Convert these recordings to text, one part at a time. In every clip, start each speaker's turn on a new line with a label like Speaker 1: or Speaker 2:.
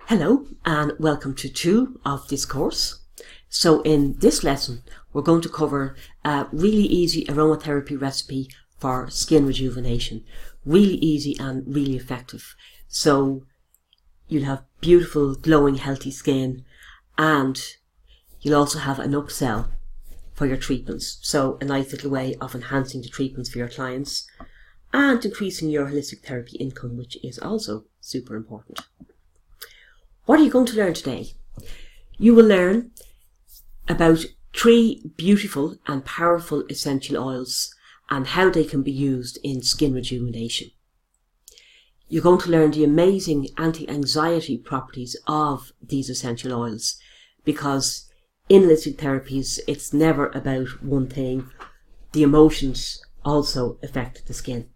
Speaker 1: Hello and welcome to 2 of this course. So in this lesson we're going to cover a really easy aromatherapy recipe for skin rejuvenation. Really easy and really effective. So you'll have beautiful, glowing, healthy skin, and you'll also have an upsell for your treatments. So a nice little way of enhancing the treatments for your clients and increasing your holistic therapy income, which is also super important. What are you going to learn today? You will learn about 3 beautiful and powerful essential oils and how they can be used in skin rejuvenation. You're going to learn the amazing anti-anxiety properties of these essential oils, because in holistic therapies it's never about one thing. The emotions also affect the skin.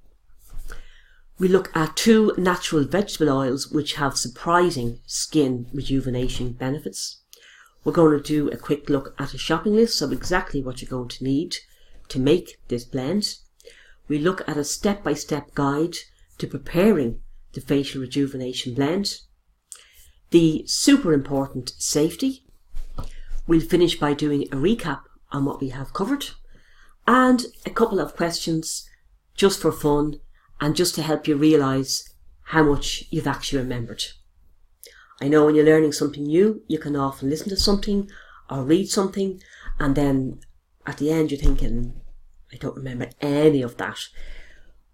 Speaker 1: We look at 2 natural vegetable oils which have surprising skin rejuvenation benefits. We're going to do a quick look at a shopping list of exactly what you're going to need to make this blend. We look at a step-by-step guide to preparing the facial rejuvenation blend. The super important safety. We'll finish by doing a recap on what we have covered and a couple of questions just for fun and just to help you realise how much you've actually remembered. I know when you're learning something new, you can often listen to something or read something, and then at the end you're thinking, I don't remember any of that.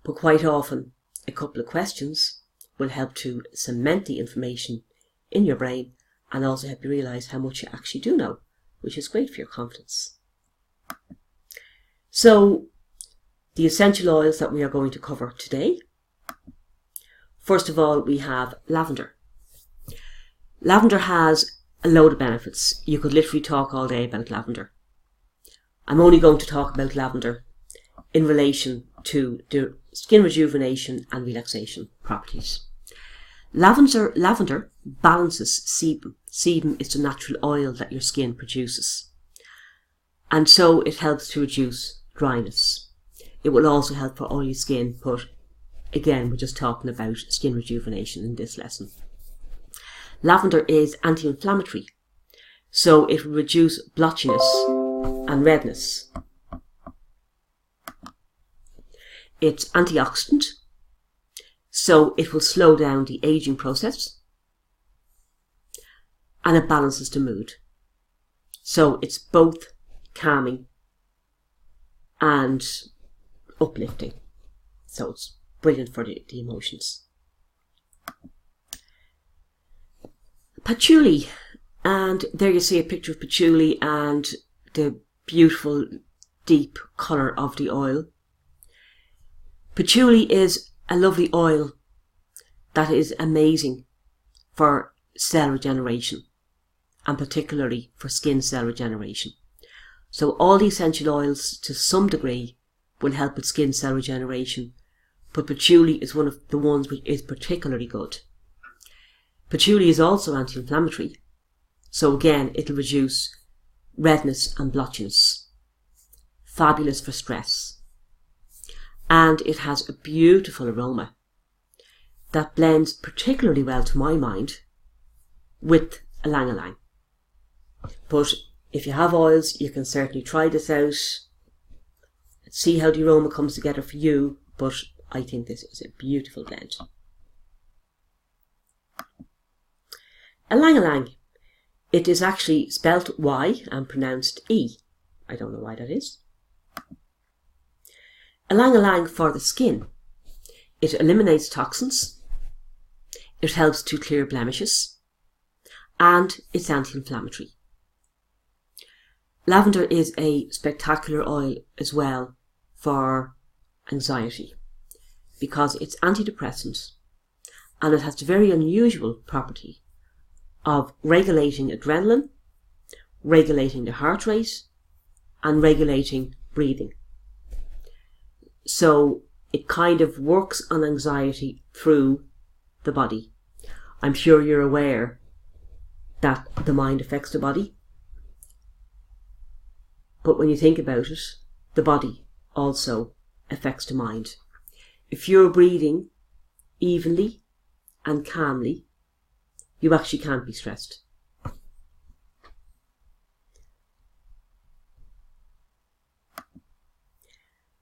Speaker 1: But quite often, a couple of questions will help to cement the information in your brain and also help you realise how much you actually do know, which is great for your confidence. So, the essential oils that we are going to cover today. First of all, we have lavender. Lavender has a load of benefits. You could literally talk all day about lavender. I'm only going to talk about lavender in relation to the skin rejuvenation and relaxation properties. Lavender balances sebum. Sebum is the natural oil that your skin produces, and so it helps to reduce dryness. It will also help for oily skin, but again, we're just talking about skin rejuvenation in this lesson. Lavender is anti-inflammatory, so it will reduce blotchiness and redness. It's antioxidant, so it will slow down the aging process, and it balances the mood. So it's both calming and uplifting. So it's brilliant for the emotions. Patchouli, and there you see a picture of patchouli and the beautiful deep colour of the oil. Patchouli is a lovely oil that is amazing for cell regeneration, and particularly for skin cell regeneration. So all the essential oils to some degree will help with skin cell regeneration, but patchouli is one of the ones which is particularly good. Patchouli is also anti-inflammatory, so again it'll reduce redness and blotchiness. Fabulous for stress. And it has a beautiful aroma that blends particularly well, to my mind, with ylang-ylang. But if you have oils, you can certainly try this out. See how the aroma comes together for you, but I think this is a beautiful blend. Ylang-ylang. It is actually spelt Y and pronounced E. I don't know why that is. Ylang-ylang for the skin. It eliminates toxins. It helps to clear blemishes. And it's anti-inflammatory. Lavender is a spectacular oil as well for anxiety, because it's antidepressant and it has the very unusual property of regulating adrenaline, regulating the heart rate, and regulating breathing. So it kind of works on anxiety through the body. I'm sure you're aware that the mind affects the body, but when you think about it, the body also affects the mind. If you're breathing evenly and calmly, you actually can't be stressed.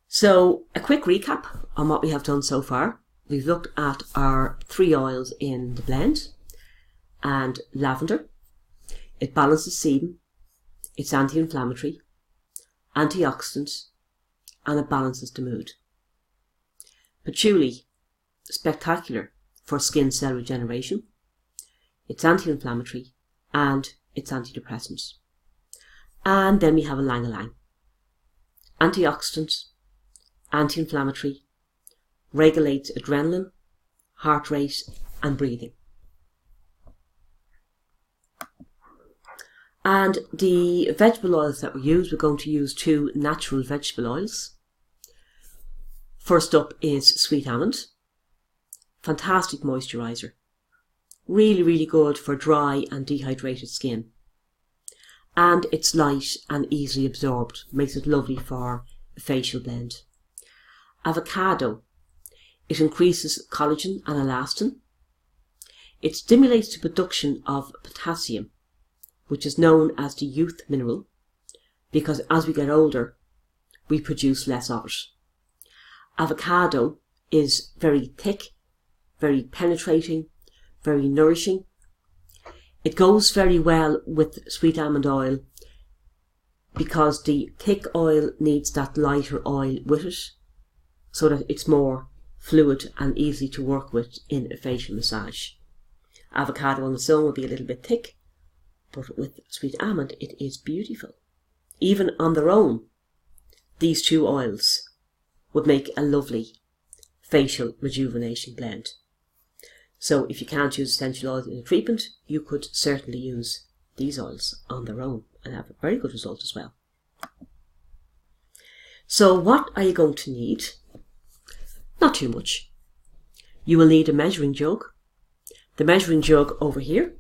Speaker 1: So a quick recap on what we have done so far. We've looked at our 3 oils in the blend, and lavender, it balances sebum, it's anti-inflammatory, antioxidant, and it balances the mood. Patchouli, spectacular for skin cell regeneration, it's anti-inflammatory, and it's antidepressant. And then we have ylang ylang, antioxidant, anti-inflammatory, regulates adrenaline, heart rate, and breathing. And the vegetable oils that we use, we're going to use 2 natural vegetable oils. First up is sweet almond, fantastic moisturiser, really, really good for dry and dehydrated skin. And it's light and easily absorbed, makes it lovely for a facial blend. Avocado, it increases collagen and elastin. It stimulates the production of potassium, which is known as the youth mineral, because as we get older, we produce less of it. Avocado is very thick, very penetrating, very nourishing. It goes very well with sweet almond oil because the thick oil needs that lighter oil with it, so that it's more fluid and easy to work with in a facial massage. Avocado on its own will be a little bit thick, but with sweet almond it is beautiful. Even on their own, these 2 oils would make a lovely facial rejuvenation blend. So if you can't use essential oils in a treatment, you could certainly use these oils on their own and have a very good result as well. So what are you going to need? Not too much. You will need a measuring jug. The measuring jug over here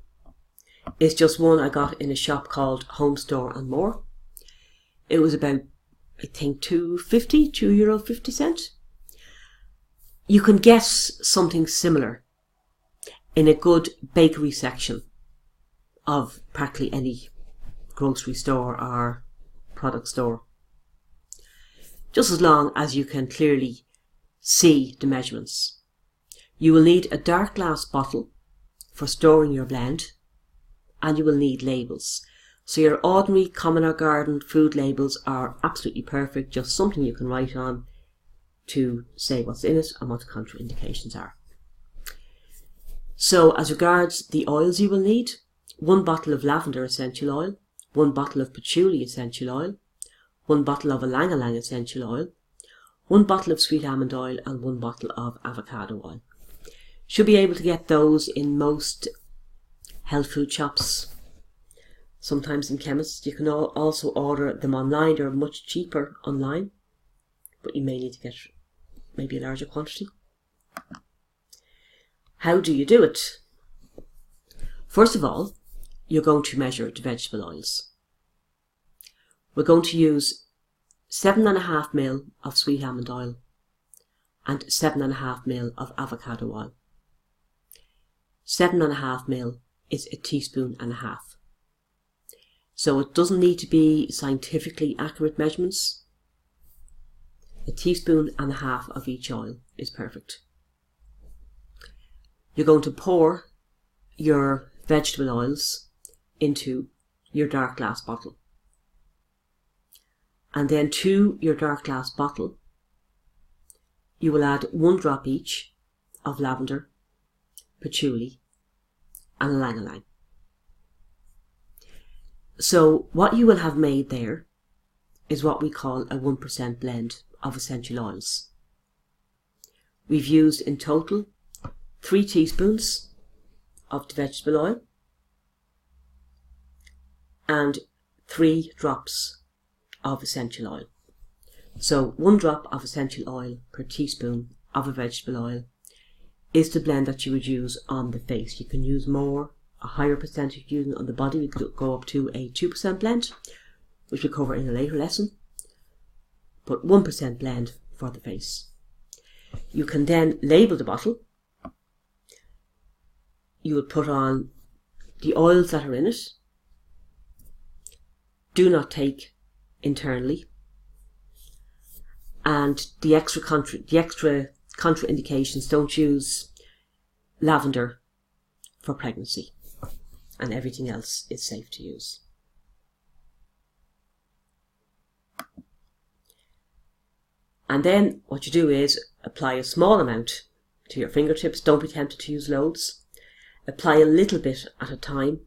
Speaker 1: is just one I got in a shop called Home Store and More. It was about, I think, €2.50. You can guess something similar in a good bakery section of practically any grocery store or product store, just as long as you can clearly see the measurements. You will need a dark glass bottle for storing your blend, and you will need labels. So your ordinary common or garden food labels are absolutely perfect, just something you can write on to say what's in it and what the contraindications are. So as regards the oils you will need, 1 bottle of lavender essential oil, 1 bottle of patchouli essential oil, 1 bottle of ylang ylang essential oil, 1 bottle of sweet almond oil, and 1 bottle of avocado oil. Should be able to get those in most health food shops, sometimes in chemists. You can also order them online. They're much cheaper online, but you may need to get maybe a larger quantity. How do you do it? First of all, you're going to measure the vegetable oils. We're going to use 7.5 ml of sweet almond oil and 7.5 ml of avocado oil. 7.5 ml is 1.5 teaspoons. So it doesn't need to be scientifically accurate measurements. 1.5 teaspoons of each oil is perfect. You're going to pour your vegetable oils into your dark glass bottle. And then to your dark glass bottle, you will add 1 drop each of lavender, patchouli, and ylang ylang. So what you will have made there is what we call a 1% blend of essential oils. We've used in total 3 teaspoons of the vegetable oil and 3 drops of essential oil. So 1 drop of essential oil per teaspoon of a vegetable oil is the blend that you would use on the face. You can use more, a higher percentage using on the body. We could go up to a 2% blend, which we'll cover in a later lesson, but 1% blend for the face. You can then label the bottle. You would put on the oils that are in it, do not take internally, and the extra contraindications, don't use lavender for pregnancy, and everything else is safe to use. And then what you do is apply a small amount to your fingertips. Don't be tempted to use loads. Apply a little bit at a time.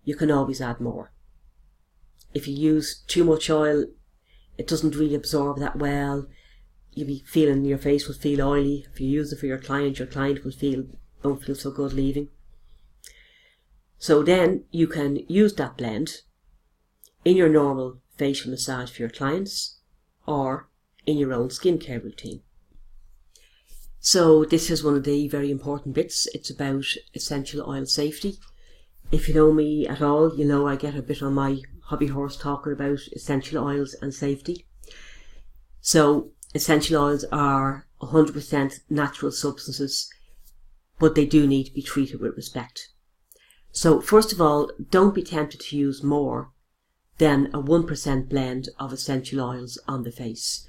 Speaker 1: You can always add more. If you use too much oil, it doesn't really absorb that well. You'll be feeling, your face will feel oily. If you use it for your client will won't feel so good leaving. So then you can use that blend in your normal facial massage for your clients, or in your own skincare routine. So this is one of the very important bits. It's about essential oil safety. If you know me at all, you know I get a bit on my hobby horse talking about essential oils and safety. So essential oils are 100% natural substances, but they do need to be treated with respect. So first of all, don't be tempted to use more than a 1% blend of essential oils on the face.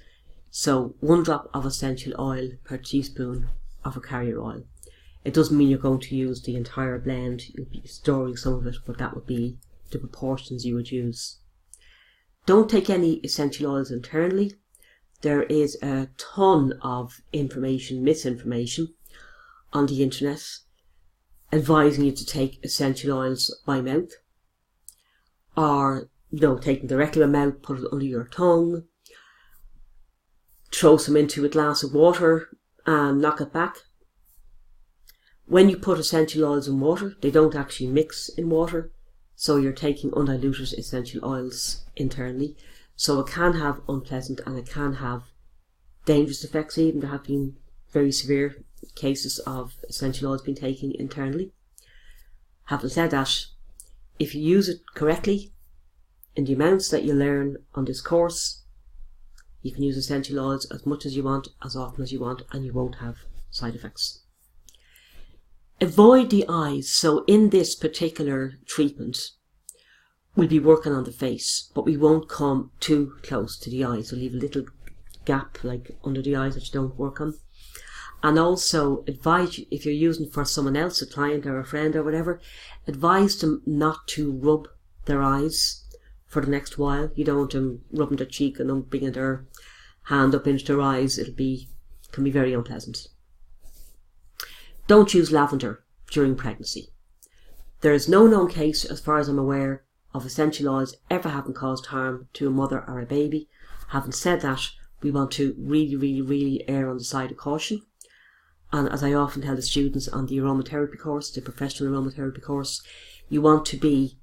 Speaker 1: So 1 drop of essential oil per teaspoon of a carrier oil. It doesn't mean you're going to use the entire blend. You'll be storing some of it, but that would be the proportions you would use. Don't take any essential oils internally. There is a ton of misinformation on the internet advising you to take essential oils by mouth, or take them directly by mouth, put it under your tongue, throw some into a glass of water and knock it back. When you put essential oils in water, they don't actually mix in water, so you're taking undiluted essential oils internally. So it can have unpleasant and it can have dangerous effects even. There have been very severe cases of essential oils being taken internally. Having said that, if you use it correctly, in the amounts that you learn on this course, you can use essential oils as much as you want, as often as you want, and you won't have side effects. Avoid the eyes. So in this particular treatment, we'll be working on the face, but we won't come too close to the eyes. We'll leave a little gap like under the eyes that you don't work on. And also advise you, if you're using for someone else, a client or a friend or whatever, advise them not to rub their eyes for the next while. You don't want them rubbing their cheek and them bringing their hand up into their eyes. Can be very unpleasant. Don't use lavender during pregnancy. There is no known case, as far as I'm aware, of essential oils ever having caused harm to a mother or a baby. Having said that, we want to really err on the side of caution. And as I often tell the students on the aromatherapy course, the professional aromatherapy course, you want to be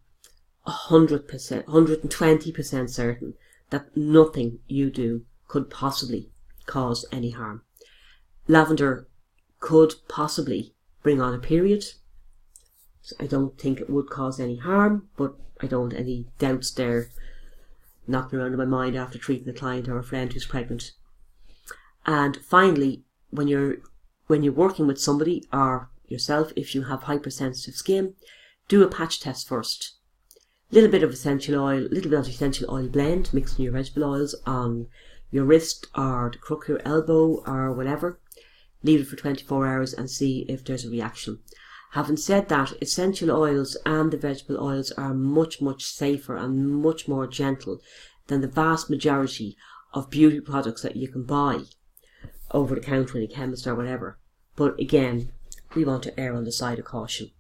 Speaker 1: 100%, 120% certain that nothing you do could possibly cause any harm. Lavender could possibly bring on a period. I don't think it would cause any harm, but I don't have any doubts there knocking around in my mind after treating a client or a friend who's pregnant. And finally, when you're working with somebody or yourself, if you have hypersensitive skin, do a patch test first. Little bit of essential oil blend, mixing your vegetable oils on your wrist or the crook of your elbow or whatever. Leave it for 24 hours and see if there's a reaction. Having said that, essential oils and the vegetable oils are much safer and much more gentle than the vast majority of beauty products that you can buy over the counter in a chemist or whatever. But again, we want to err on the side of caution.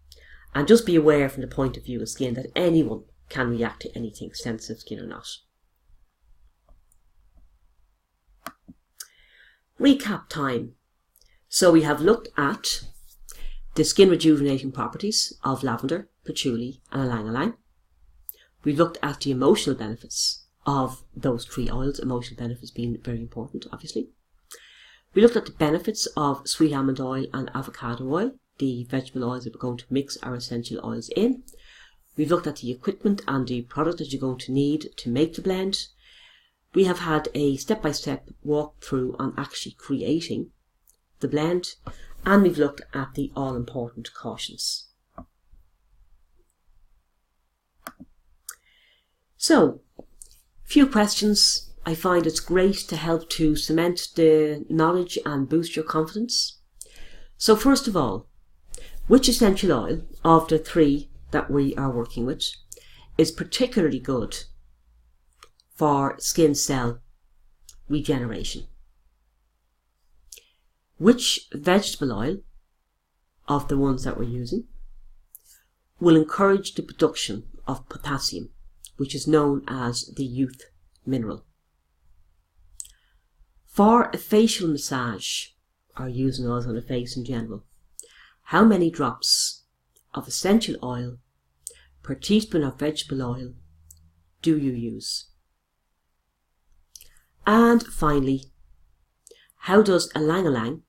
Speaker 1: And just be aware from the point of view of skin that anyone can react to anything, sensitive skin or not. Recap time. So we have looked at the skin rejuvenating properties of lavender, patchouli and ylang-ylang. We looked at the emotional benefits of those 3 oils, emotional benefits being very important, obviously. We looked at the benefits of sweet almond oil and avocado oil, the vegetable oils that we're going to mix our essential oils in. We've looked at the equipment and the product that you're going to need to make the blend. We have had a step-by-step walkthrough on actually creating the blend, and we've looked at the all-important cautions. So, few questions. I find it's great to help to cement the knowledge and boost your confidence. So first of all, which essential oil of the 3 that we are working with is particularly good for skin cell regeneration? Which vegetable oil of the ones that we're using will encourage the production of potassium, which is known as the youth mineral? For a facial massage, or using oils on the face in general, how many drops of essential oil per teaspoon of vegetable oil do you use? And finally, how does ylang-ylang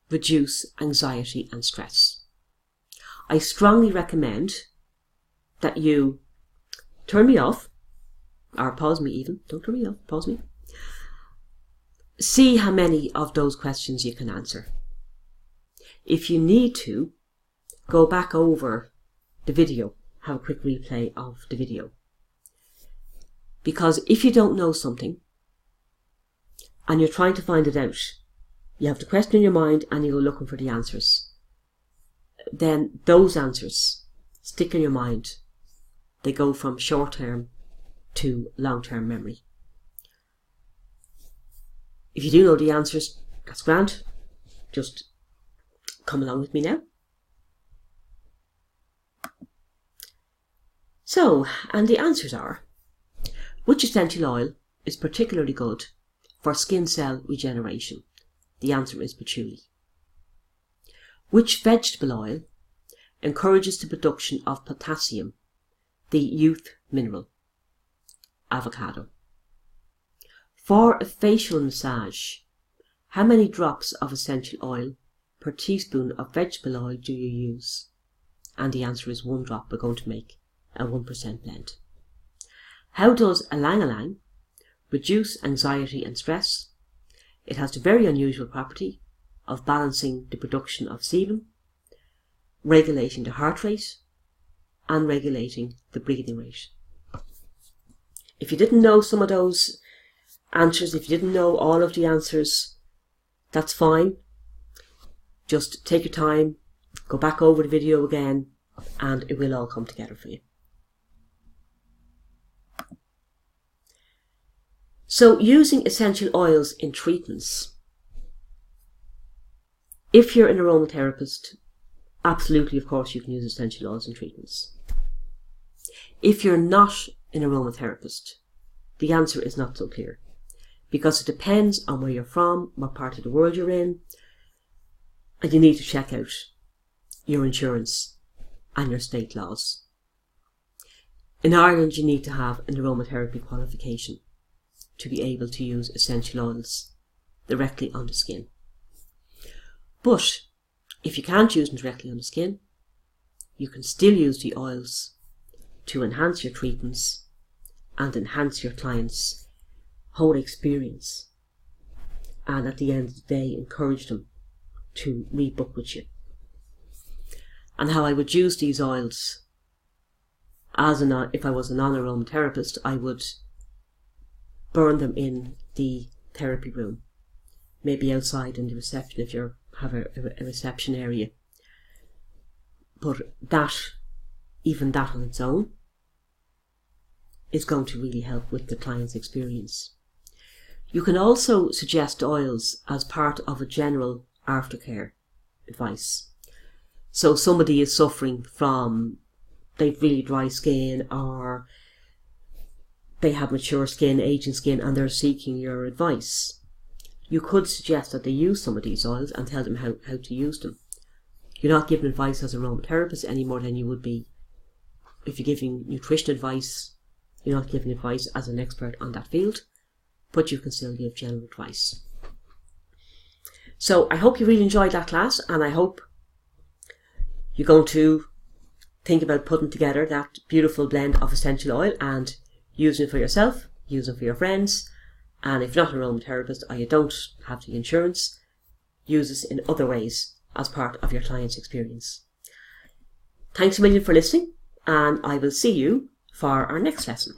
Speaker 1: reduce anxiety and stress? I strongly recommend that you turn me off, or pause me even, don't turn me off, pause me. See how many of those questions you can answer. If you need to, go back over the video, have a quick replay of the video. Because if you don't know something, and you're trying to find it out, you have the question in your mind and you go looking for the answers, then those answers stick in your mind. They go from short-term to long-term memory. If you do know the answers, that's grand. Just come along with me now. So, and the answers are: which essential oil is particularly good for skin cell regeneration? The answer is patchouli. Which vegetable oil encourages the production of potassium, the youth mineral? Avocado. For a facial massage, how many drops of essential oil per teaspoon of vegetable oil do you use? And the answer is 1 drop. We're going to make a 1% blend. How does ylang-ylang reduce anxiety and stress? It has the very unusual property of balancing the production of sebum, regulating the heart rate, and regulating the breathing rate. If you didn't know some of those answers, if you didn't know all of the answers, that's fine. Just take your time, go back over the video again, and it will all come together for you. So, using essential oils in treatments. If you're an aromatherapist, absolutely, of course, you can use essential oils in treatments. If you're not an aromatherapist, the answer is not so clear, because it depends on where you're from, what part of the world you're in, and you need to check out your insurance and your state laws. In Ireland, you need to have an aromatherapy qualification to be able to use essential oils directly on the skin. But if you can't use them directly on the skin, you can still use the oils to enhance your treatments and enhance your clients' whole experience, and at the end of the day encourage them to rebook with you. And how I would use these oils, if I was a non-aromatherapist, I would burn them in the therapy room, maybe outside in the reception if you have a reception area. But even that on its own is going to really help with the client's experience. You can also suggest oils as part of a general aftercare advice. So somebody is suffering from, they've really dry skin, or they have mature skin, aging skin, and they're seeking your advice. You could suggest that they use some of these oils and tell them how to use them. You're not giving advice as an aromatherapist any more than you would be if you're giving nutrition advice. You're not giving advice as an expert on that field, but you can still give general advice. So I hope you really enjoyed that class, and I hope you're going to think about putting together that beautiful blend of essential oil and using it for yourself, using it for your friends, and if you're not an aromatherapist or you don't have the insurance, use this in other ways as part of your client's experience. Thanks a million for listening, and I will see you for our next lesson.